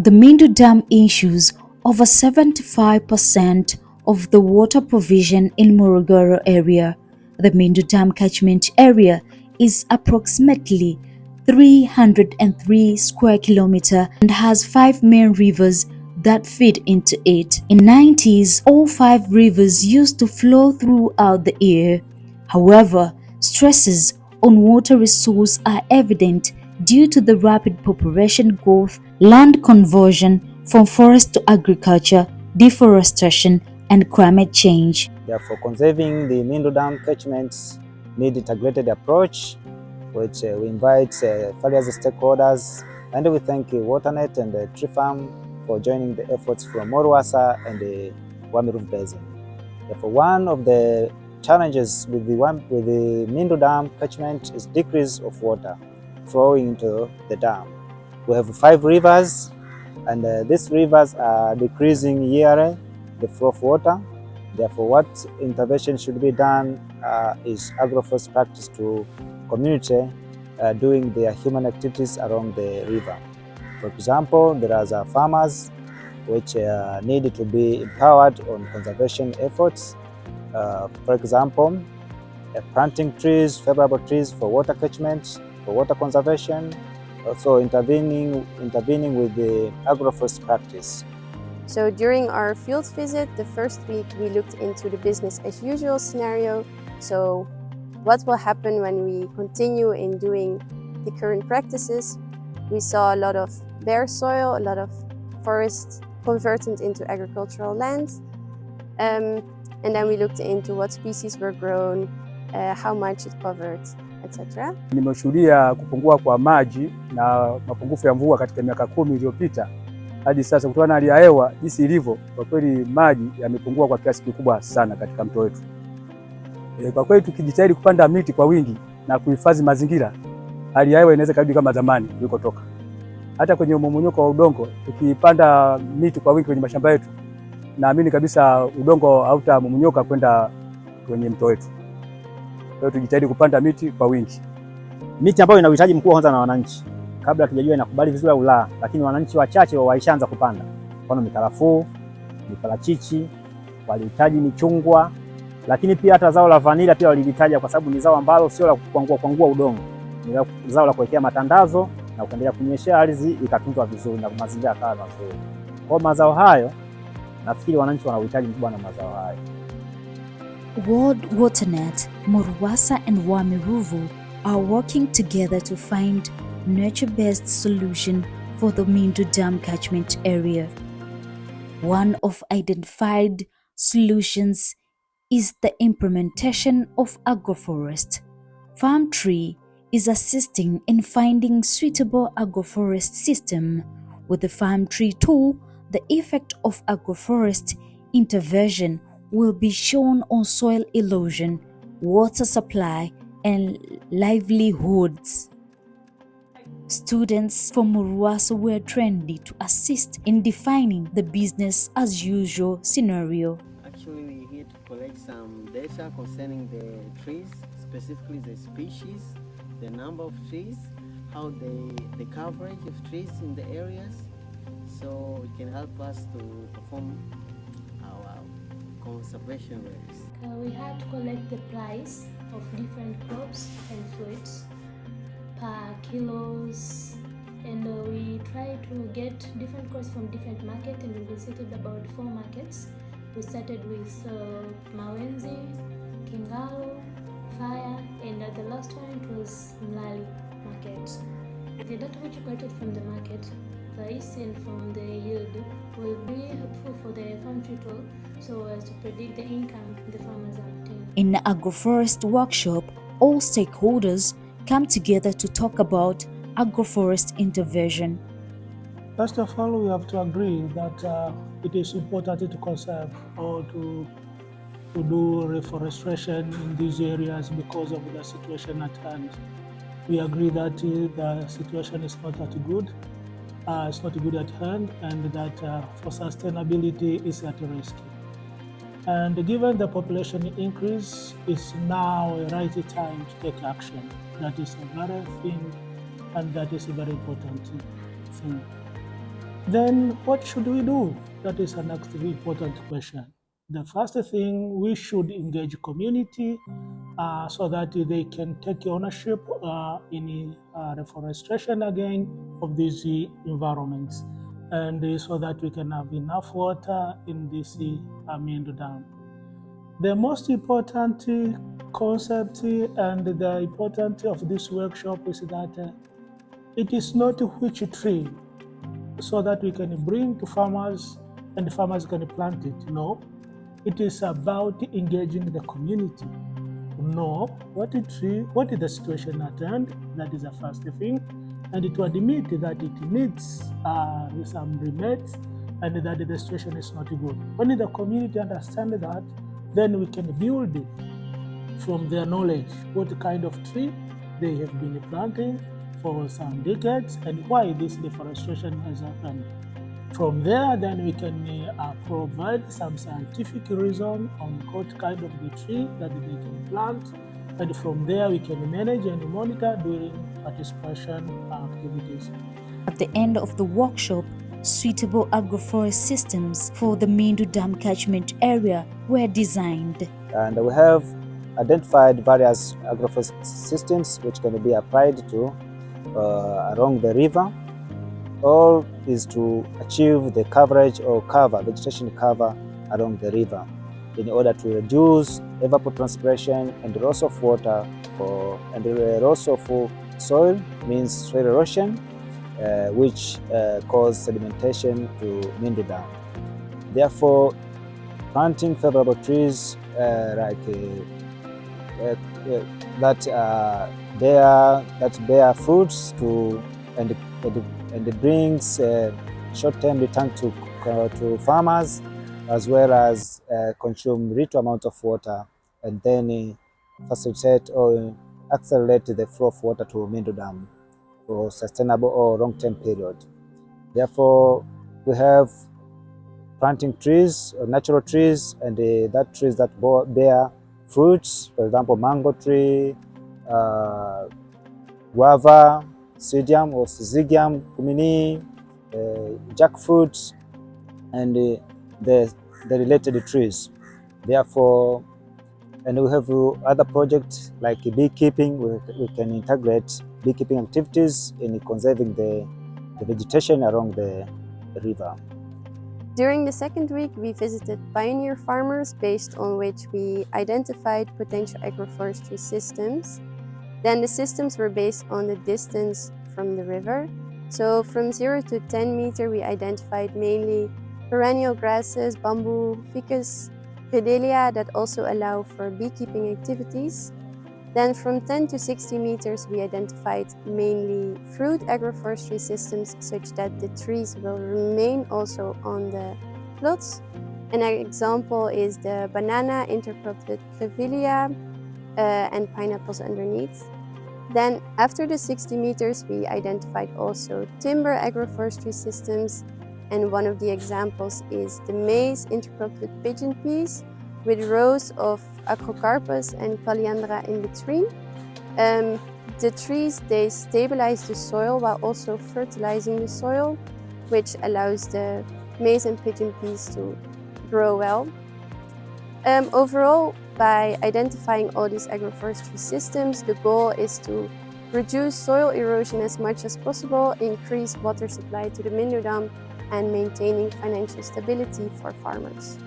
The Mindu Dam issues over 75% of the water provision in Morogoro area. The Mindu Dam catchment area is approximately 303 square kilometers and has 5 main rivers that feed into it. In the 90s, all 5 rivers used to flow throughout the year. However, stresses on water resource are evident due to the rapid population growth, land conversion from forest to agriculture, deforestation, and climate change. Therefore, conserving the Mindu Dam catchments need integrated approach, which we invite various stakeholders, and we thank Waternet and Tree Farm for joining the efforts from Moruasa and the Wamiruvu Basin. Therefore, one of the challenges with the Mindu Dam catchment is decrease of water flowing into the dam. We have 5 rivers, and these rivers are decreasing yearly the flow of water. Therefore, what intervention should be done is agroforestry practice to community doing their human activities along the river. For example, there are farmers which need to be empowered on conservation efforts. For example, planting trees, favorable trees for water catchment, for water conservation, also intervening with the agroforestry practice. So during our field visit, the first week we looked into the business as usual scenario. So what will happen when we continue in doing the current practices? We saw a lot of bare soil, a lot of forests converted into agricultural land. And then we looked into what species were grown, how much it covered, etc. Nimeshuhudia kupungua kwa maji na mapungufu ya mvua katika miaka 10 iliyopita hadi sasa. Kutokana na hali ya hewa jinsi ilivyo, kwa kweli maji yamepungua kwa kiasi kikubwa sana katika mto wetu. Kwa kweli tukijitahidi kupanda miti kwa wingi na kuhifadhi mazingira, hali ya hewa inaweza kurudi kama zamani ilikotoka. Hata kwenye mmomonyoko wa udongo, tukipanda miti kwa wingi kwenye mashamba yetu, naamini kabisa udongo hautamomonyoka kwenda kwenye mto wetu. Kwa hiyo tujitahidi kupanda miti kwa wingi. Miti ambayo ina uhitaji mkubwa kwanza na wananchi. Kabla hatujajua inakubali vizuri au la, lakini wananchi wachache waishaanza kupanda. Mfano mikarafuu, miparachichi, walihitaji michungwa, lakini pia hata zao la vanila pia walilitaja kwa sababu ni zao ambalo sio la kuangua udongo. Ni zao la kuwekea matandazo na kuendelea kunyeshea ardhi ikatunzwa vizuri na mazingira yakawa mazuri. Kwa mazao hayo nafikiri wananchi wana uhitaji mkubwa na mazao hayo. World Waternet, Moruasa and Wamiruvu are working together to find nature-based solution for the Mindu Dam catchment area. One of identified solutions is the implementation of agroforest. FarmTree is assisting in finding suitable agroforest system. With the FarmTree Tool, the effect of agroforest intervention will be shown on soil erosion, water supply, and livelihoods. Students from Moruasa were trained to assist in defining the business as usual scenario. Actually, we're here to collect some data concerning the trees, specifically the species, the number of trees, how the coverage of trees in the areas, so it can help us to perform our conservation works. We had to collect the price of different crops and fruits per kilos, and we tried to get different crops from different markets, and we visited about 4 markets. We started with Mawenzi, Kingalo, Fire, and the last one it was Mlali market. The data which we collected from the market price and from the yield will be helpful for the FarmTree Tool so as to predict the income the farmers are obtaining. In the agroforest workshop, all stakeholders come together to talk about agroforest intervention. First of all, we have to agree that it is important to conserve or to do reforestation in these areas because of the situation at hand. We agree that the situation is not that good. It's not good at hand, and that for sustainability is at risk. And given the population increase, it's now a right time to take action. That is a very thing, and that is a very important thing. Then what should we do? That is an extremely important question. The first thing, we should engage community so that they can take ownership in reforestation again of these environments, and so that we can have enough water in this Mindu Dam. The most important concept and the importance of this workshop is that it is not which tree so that we can bring to farmers and the farmers can plant it. No, it is about engaging the community to know what is the situation at hand. That is the first thing, and to admit that it needs some remedies and that the situation is not good. When the community understands that, then we can build it from their knowledge what kind of tree they have been planting for some decades and why this deforestation has happened. From there, then we can provide some scientific reason on what kind of the tree that they can plant, and from there we can manage and monitor during participation activities. At the end of the workshop, suitable agroforest systems for the Mindu Dam catchment area were designed. And we have identified various agroforest systems which can be applied to along the river. All is to achieve the coverage or vegetation cover along the river in order to reduce evapotranspiration and loss of water and the loss of soil, means soil erosion, which cause sedimentation to Mindu Dam. Therefore, planting favorable trees that bear fruits and it brings short-term return to farmers, as well as consume little amount of water, and then facilitate or accelerate the flow of water to Mindu Dam for sustainable or long-term period. Therefore, we have planting trees, or natural trees, and that trees that bear fruits, for example, mango tree, guava, Sydium or Syzygium kumini, jackfruit, and the related trees. Therefore, and we have other projects like beekeeping. We can integrate beekeeping activities in conserving the vegetation along the river. During the second week, we visited pioneer farmers, based on which we identified potential agroforestry systems. Then the systems were based on the distance from the river. So from 0 to 10 meters, we identified mainly perennial grasses, bamboo, ficus, redelia that also allow for beekeeping activities. Then from 10 to 60 meters, we identified mainly fruit agroforestry systems, such that the trees will remain also on the plots. An example is the banana intercropped with grevillea and pineapples underneath. Then after the 60 meters, we identified also timber agroforestry systems, and one of the examples is the maize intercropped with pigeon peas, with rows of Acrocarpus and Polyandra in between. The trees, they stabilize the soil while also fertilizing the soil, which allows the maize and pigeon peas to grow well. Overall, by identifying all these agroforestry systems, the goal is to reduce soil erosion as much as possible, increase water supply to the Mindu Dam, and maintaining financial stability for farmers.